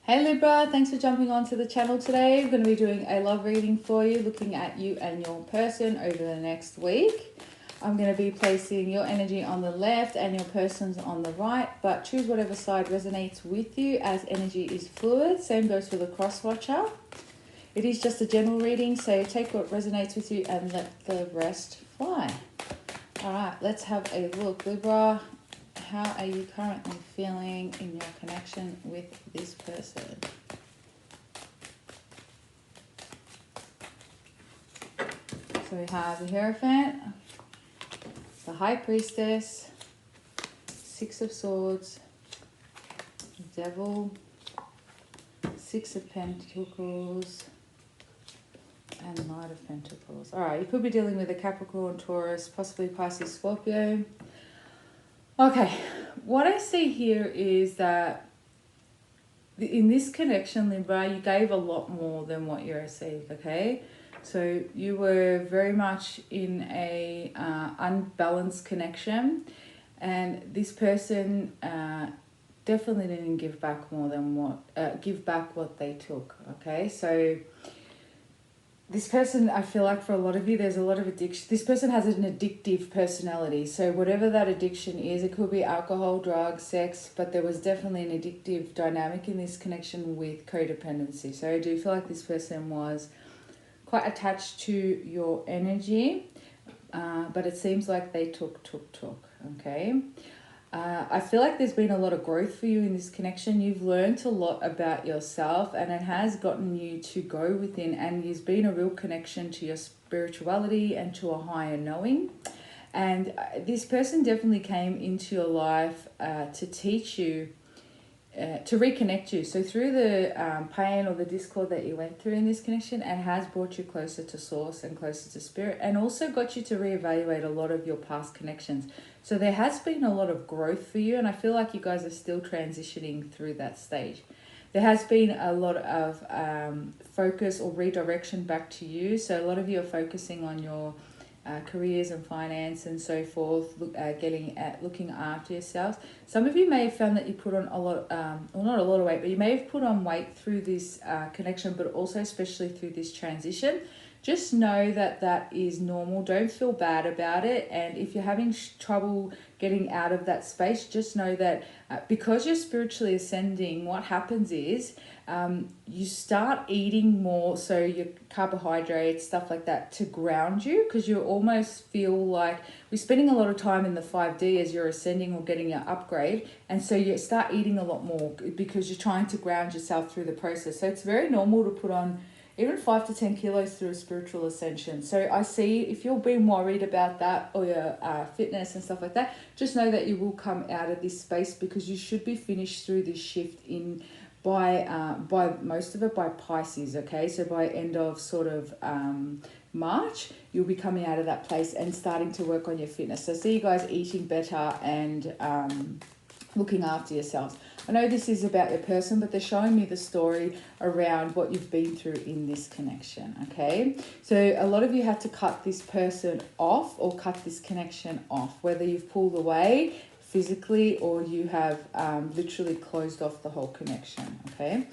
Hey Libra, thanks for jumping onto the channel today. I'm going to be doing a love reading for you, looking at you and your person over the next week. I'm going to be placing your energy on the left and your person's on the right, but choose whatever side resonates with you as energy is fluid. Same goes for the cross watcher. It is just a general reading, so take what resonates with you and let the rest fly. All right, let's have a look. Libra, how are you currently feeling in your connection with this person? So we have the Hierophant, the High Priestess, Six of Swords, Devil, Six of Pentacles, and Knight of Pentacles. All right, you could be dealing with a Capricorn, Taurus, possibly Pisces, Scorpio. Okay, what I see here is that in this connection, Libra, you gave a lot more than what you received, okay? So you were very much in a unbalanced connection, and this person definitely didn't give back more than what they took, okay? So this person, I feel like for a lot of you, there's a lot of addiction. This person has an addictive personality. So whatever that addiction is, it could be alcohol, drugs, sex, but there was definitely an addictive dynamic in this connection with codependency. So I do feel like this person was quite attached to your energy, but it seems like they took, okay? I feel like there's been a lot of growth for you in this connection. You've learned a lot about yourself, and it has gotten you to go within, and there's been a real connection to your spirituality and to a higher knowing. And this person definitely came into your life to teach you, to reconnect you. So through the pain or the discord that you went through in this connection, it has brought you closer to source and closer to spirit, and also got you to reevaluate a lot of your past connections. So there has been a lot of growth for you, and I feel like you guys are still transitioning through that stage. There has been a lot of focus or redirection back to you. So a lot of you are focusing on your careers and finance and so forth, looking after yourselves. Some of you may have found that you put on a lot, well, not a lot of weight, but you may have put on weight through this connection, but also especially through this transition. Just know that that is normal. Don't feel bad about it. And if you're having trouble getting out of that space, just know that because you're spiritually ascending, what happens is you start eating more, so your carbohydrates, stuff like that, to ground you, because you almost feel like we're spending a lot of time in the 5D as you're ascending or getting your upgrade, and so you start eating a lot more because you're trying to ground yourself through the process. So it's very normal to put on even 5 to 10 kilos through a spiritual ascension. So I see if you're being worried about that, or your fitness and stuff like that, just know that you will come out of this space, because you should be finished through this shift in by most of it by Pisces, okay? So by end of sort of March, you'll be coming out of that place and starting to work on your fitness. So see you guys eating better and looking after yourselves. I know this is about your person, but they're showing me the story around what you've been through in this connection, okay? So a lot of you had to cut this person off or cut this connection off, whether you've pulled away physically or you have literally closed off the whole connection, okay?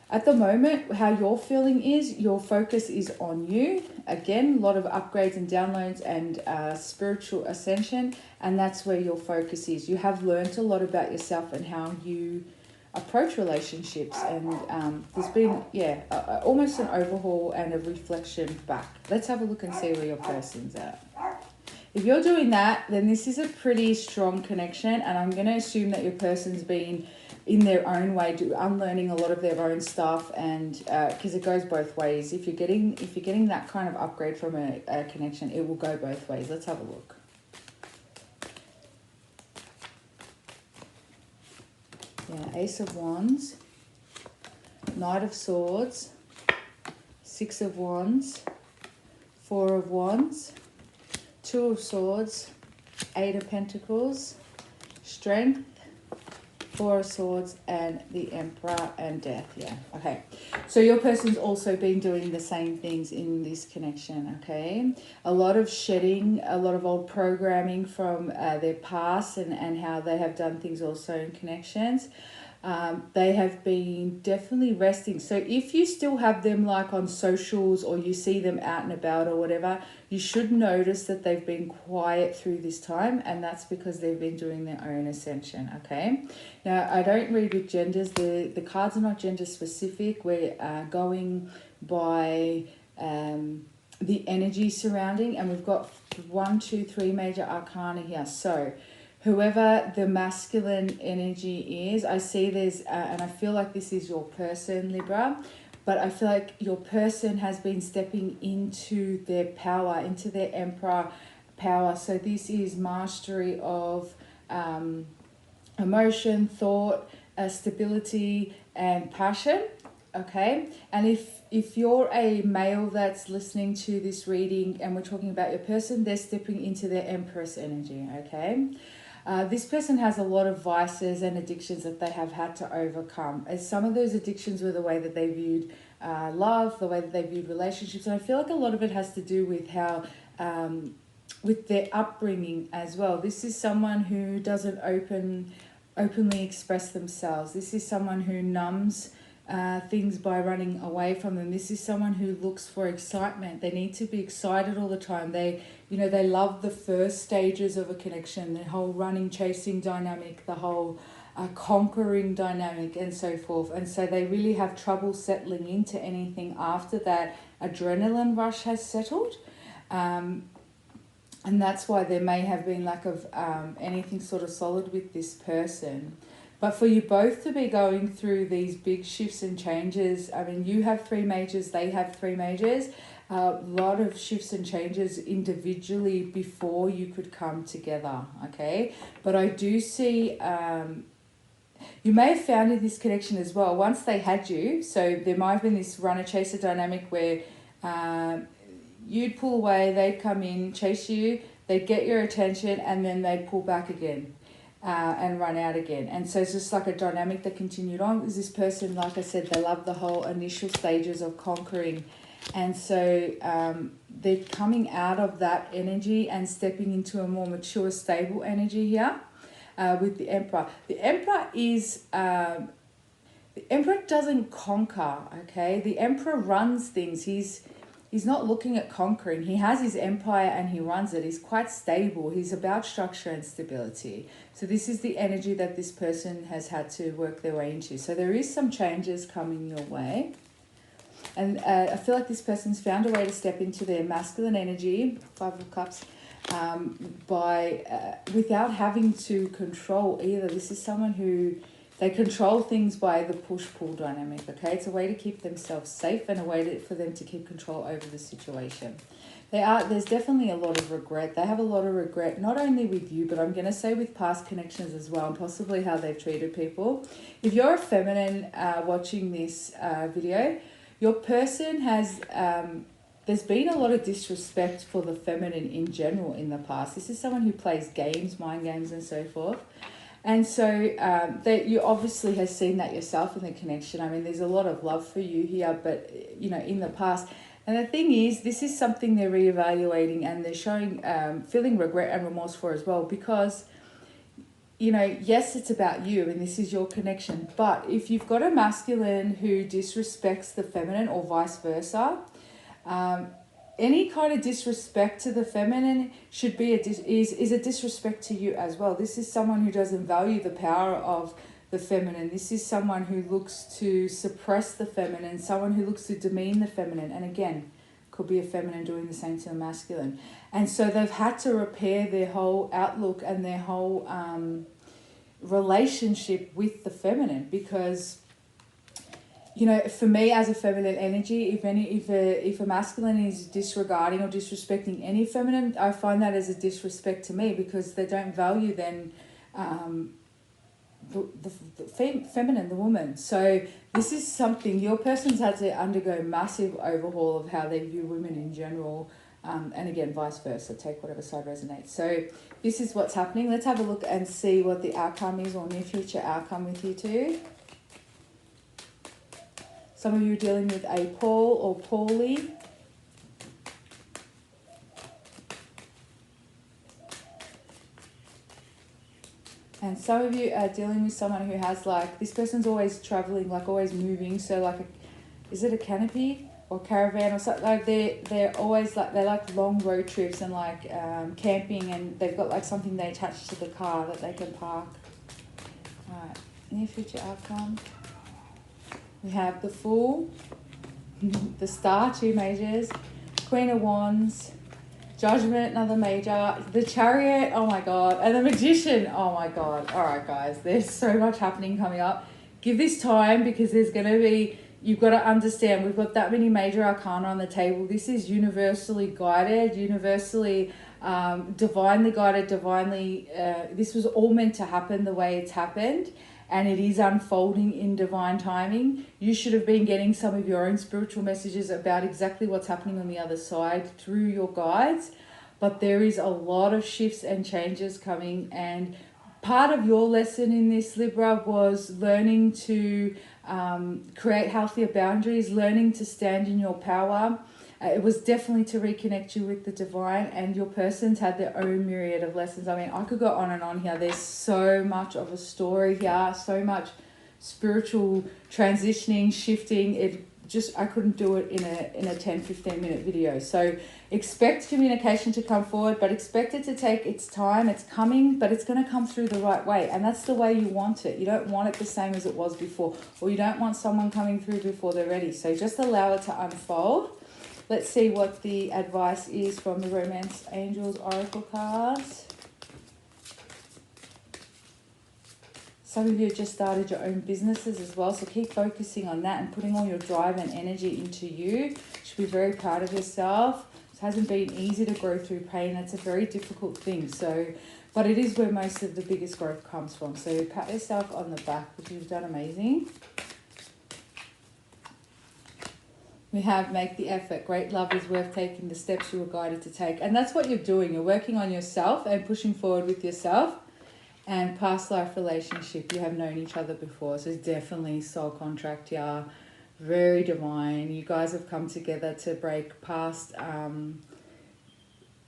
At the moment, how you're feeling is your focus is on you. Again, a lot of upgrades and downloads and spiritual ascension, and that's where your focus is. You have learned a lot about yourself and how you approach relationships, and there's been, almost an overhaul and a reflection back. Let's have a look and see where your person's at. If you're doing that, then this is a pretty strong connection, and I'm going to assume that your person's been in their own way, unlearning a lot of their own stuff, and because it goes both ways. If you're getting that kind of upgrade from a connection, it will go both ways. Let's have a look. Yeah, Ace of Wands, Knight of Swords, Six of Wands, Four of Wands, Two of Swords, Eight of Pentacles, Strength, Four of Swords, and the Emperor, and Death. Yeah, okay. So your person's also been doing the same things in this connection, okay? A lot of shedding, a lot of old programming from their past, and how they have done things also in connections. They have been definitely resting. So if you still have them like on socials or you see them out and about or whatever, you should notice that they've been quiet through this time, and that's because they've been doing their own ascension, okay? Now, I don't read with genders. The cards are not gender specific. We're going by the energy surrounding, and we've got 1, 2, 3 major arcana here. So whoever the masculine energy is, I see there's, and I feel like this is your person, Libra, but I feel like your person has been stepping into their power, into their emperor power. So this is mastery of emotion, thought, stability, and passion. Okay, and if you're a male that's listening to this reading and we're talking about your person, they're stepping into their empress energy. Okay. This person has a lot of vices and addictions that they have had to overcome. As some of those addictions were the way that they viewed love, the way that they viewed relationships. And I feel like a lot of it has to do with how, with their upbringing as well. This is someone who doesn't openly express themselves. This is someone who numbs things by running away from them. This is someone who looks for excitement. They need to be excited all the time. They love the first stages of a connection, the whole running, chasing dynamic, the whole conquering dynamic, and so forth. And so they really have trouble settling into anything after that adrenaline rush has settled. And that's why there may have been lack of anything sort of solid with this person. But for you both to be going through these big shifts and changes, I mean, you have 3 majors, they have 3 majors, a lot of shifts and changes individually before you could come together, okay? But I do see, you may have found in this connection as well, once they had you, so there might have been this runner-chaser dynamic where you'd pull away, they'd come in, chase you, they'd get your attention, and then they'd pull back again. And run out again. And so it's just like a dynamic that continued on. Because this person, like I said, they love the whole initial stages of conquering. And so they're coming out of that energy and stepping into a more mature, stable energy here with the Emperor. The Emperor is... the Emperor doesn't conquer, okay? The Emperor runs things. He's not looking at conquering. He has his empire and he runs it. He's quite stable. He's about structure and stability. So this is the energy that this person has had to work their way into. So there is some changes coming your way. And I feel like this person's found a way to step into their masculine energy, 5 of Cups, without having to control either. This is someone who... They control things by the push-pull dynamic, okay? It's a way to keep themselves safe and a way for them to keep control over the situation. There's definitely a lot of regret. They have a lot of regret, not only with you, but I'm going to say with past connections as well, and possibly how they've treated people. If you're a feminine watching this video, your person has... there's been a lot of disrespect for the feminine in general in the past. This is someone who plays games, mind games, and so forth. And so you obviously have seen that yourself in the connection. I mean, there's a lot of love for you here, but, in the past. And the thing is, this is something they're reevaluating and they're showing, feeling regret and remorse for as well. Because, yes, it's about you and this is your connection. But if you've got a masculine who disrespects the feminine or vice versa, any kind of disrespect to the feminine should be is a disrespect to you as well. This is someone who doesn't value the power of the feminine. This is someone who looks to suppress the feminine, someone who looks to demean the feminine. And again, could be a feminine doing the same to a masculine. And so they've had to repair their whole outlook and their whole relationship with the feminine, because... for me as a feminine energy, if a masculine is disregarding or disrespecting any feminine, I find that as a disrespect to me, because they don't value then the feminine, the woman. So this is something your person's had to undergo massive overhaul of how they view women in general, and again vice versa. Take whatever side resonates. So this is what's happening. Let's have a look and see what the outcome is, or near future outcome with you too. Some of you are dealing with a Paul or Paulie. And some of you are dealing with someone who has like, this person's always traveling, like always moving. So like, is it a canopy or caravan or something? Like they're always like, they're like long road trips and like camping, and they've got like something they attach to the car that they can park. Alright, near future outcome. We have the Fool, the Star, 2 majors, Queen of Wands, Judgment, another major, the Chariot, oh my god, and the Magician, oh my god. Alright guys, there's so much happening coming up. Give this time, because there's going to be, you've got to understand, we've got that many major arcana on the table. This is universally guided, universally divinely guided, divinely, this was all meant to happen the way it's happened. And it is unfolding in divine timing. You should have been getting some of your own spiritual messages about exactly what's happening on the other side through your guides. But there is a lot of shifts and changes coming. And part of your lesson in this, Libra, was learning to create healthier boundaries, learning to stand in your power. It was definitely to reconnect you with the divine, and your person's had their own myriad of lessons. I mean, I could go on and on here. There's so much of a story here, so much spiritual transitioning, shifting. It just, I couldn't do it in a 10-15 minute video. So expect communication to come forward, but expect it to take its time. It's coming, but it's going to come through the right way, and that's the way you want it. You don't want it the same as it was before, or you don't want someone coming through before they're ready. So just allow it to unfold. Let's see what the advice is from the Romance Angels Oracle cards. Some of you have just started your own businesses as well, so keep focusing on that and putting all your drive and energy into you. You should be very proud of yourself. It hasn't been easy to grow through pain. It's a very difficult thing. So, but it is where most of the biggest growth comes from. So pat yourself on the back, because you've done amazing. We have make the effort. Great love is worth taking the steps you were guided to take. And that's what you're doing. You're working on yourself and pushing forward with yourself. And past life relationship, you have known each other before. So it's definitely soul contract here. Very divine. You guys have come together to break past,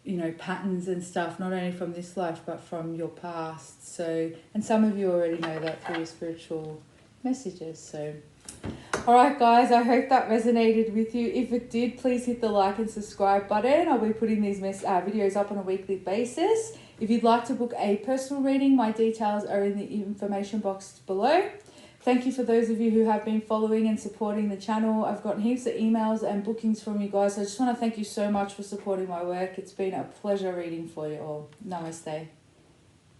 you know, patterns and stuff. Not only from this life, but from your past. So, and some of you already know that through your spiritual messages. So, alright guys, I hope that resonated with you. If it did, please hit the like and subscribe button. I'll be putting these videos up on a weekly basis. If you'd like to book a personal reading, my details are in the information box below. Thank you for those of you who have been following and supporting the channel. I've gotten heaps of emails and bookings from you guys. So I just want to thank you so much for supporting my work. It's been a pleasure reading for you all. Namaste.